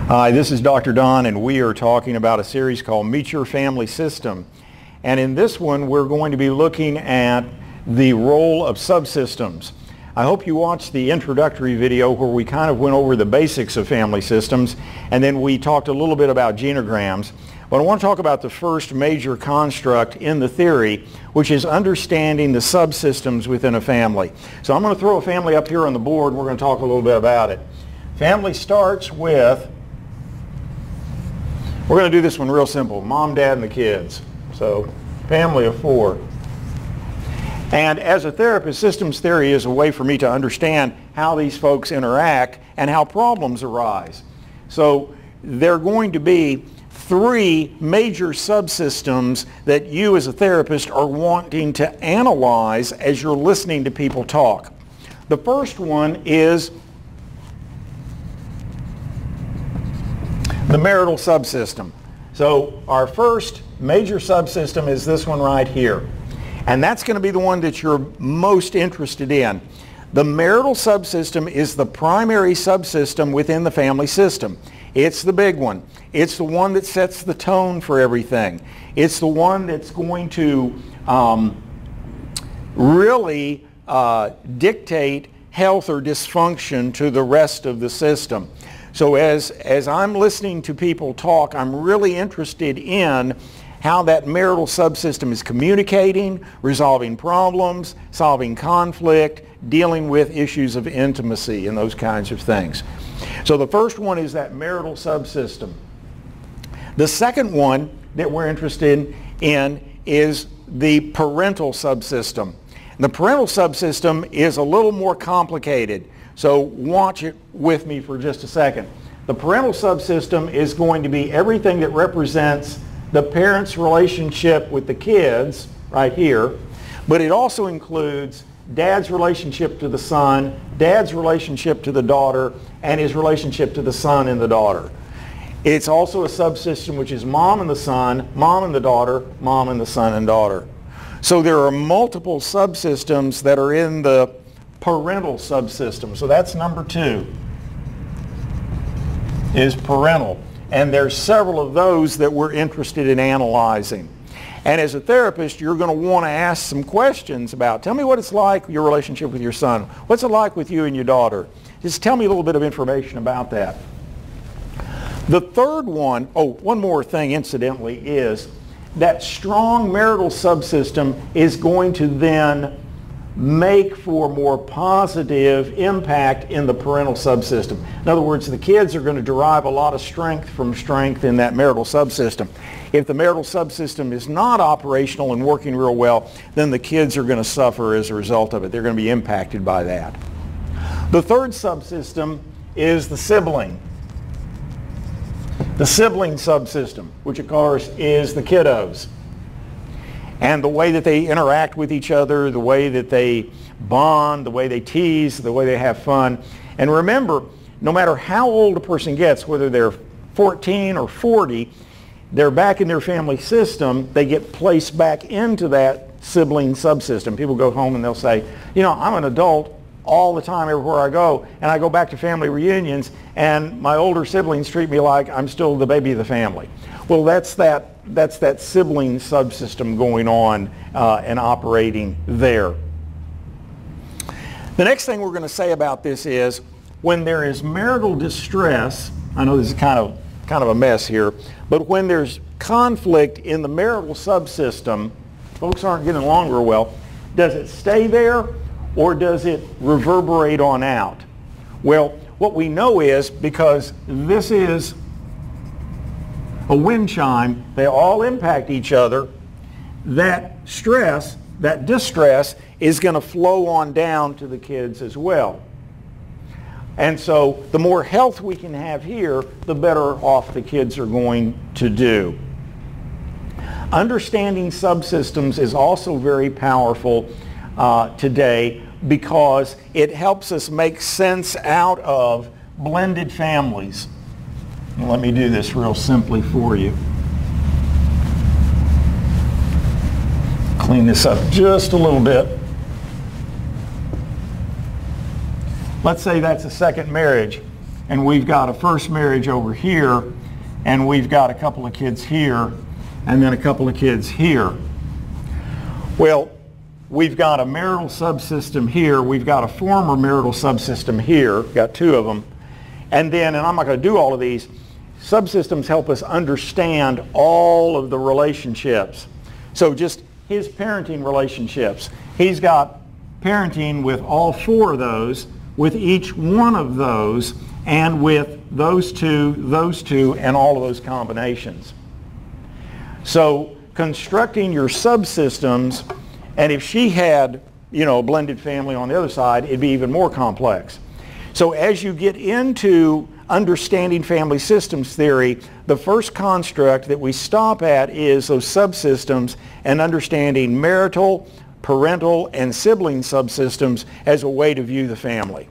Hi, this is Dr. Don, and we are talking about a series called Meet Your Family System. And in this one, we're going to be looking at the role of subsystems. I hope you watched the introductory video where we kind of went over the basics of family systems, and then we talked a little bit about genograms. But I want to talk about the first major construct in the theory, which is understanding the subsystems within a family. So I'm going to throw a family up here on the board, and we're going to talk a little bit about it. Family starts with, we're going to do this one real simple, mom, dad, and the kids. So family of 4. And as a therapist, systems theory is a way for me to understand how these folks interact and how problems arise. So there are going to be 3 major subsystems that you as a therapist are wanting to analyze as you're listening to people talk. The first one is the marital subsystem. So our first major subsystem is this one right here. And that's going to be the one that you're most interested in. The marital subsystem is the primary subsystem within the family system. It's the big one. It's the one that sets the tone for everything. It's the one that's going to really dictate health or dysfunction to the rest of the system. So as I'm listening to people talk, I'm really interested in how that marital subsystem is communicating, resolving problems, solving conflict, dealing with issues of intimacy and those kinds of things. So the first one is that marital subsystem. The second one that we're interested in is the parental subsystem. The parental subsystem is a little more complicated. So watch it with me for just a second. The parental subsystem is going to be everything that represents the parent's relationship with the kids, right here, but it also includes dad's relationship to the son, dad's relationship to the daughter, and his relationship to the son and the daughter. It's also a subsystem which is mom and the son, mom and the daughter, mom and the son and daughter. So there are multiple subsystems that are in the parental subsystem. So that's number 2, is parental. And there's several of those that we're interested in analyzing. And as a therapist, you're going to want to ask some questions about, tell me what it's like, your relationship with your son. What's it like with you and your daughter? Just tell me a little bit of information about that. The third one, one more thing incidentally, is that strong marital subsystem is going to then make for more positive impact in the parental subsystem. In other words, the kids are going to derive a lot of strength from strength in that marital subsystem. If the marital subsystem is not operational and working real well, then the kids are going to suffer as a result of it. They're going to be impacted by that. The third subsystem is the sibling. The sibling subsystem, which of course is the kiddos. And the way that they interact with each other, the way that they bond, the way they tease, the way they have fun. And remember, no matter how old a person gets, whether they're 14 or 40, they're back in their family system, they get placed back into that sibling subsystem. People go home and they'll say, you know, I'm an adult all the time everywhere I go, and I go back to family reunions, and my older siblings treat me like I'm still the baby of the family. Well, that's that sibling subsystem going on and operating there. The next thing we're going to say about this is when there is marital distress, I know this is kind of a mess here, but when there's conflict in the marital subsystem, folks aren't getting along real well, does it stay there or does it reverberate on out? Well, what we know is, because this is a wind chime, they all impact each other, that stress, that distress is going to flow on down to the kids as well. And so the more health we can have here, the better off the kids are going to do. Understanding subsystems is also very powerful today because it helps us make sense out of blended families. Let me do this real simply for you. Clean this up just a little bit. Let's say that's a second marriage. and we've got a first marriage over here, and we've got a couple of kids here, and then a couple of kids here. Well, we've got a marital subsystem here, we've got a former marital subsystem here, got two of them, and I'm not going to do all of these, subsystems help us understand all of the relationships. So just his parenting relationships. He's got parenting with all four of those, with each one of those, and with those two, and all of those combinations. So constructing your subsystems, and if she had, a blended family on the other side, it'd be even more complex. So as you get into understanding family systems theory, the first construct that we stop at is those subsystems and understanding marital, parental, and sibling subsystems as a way to view the family.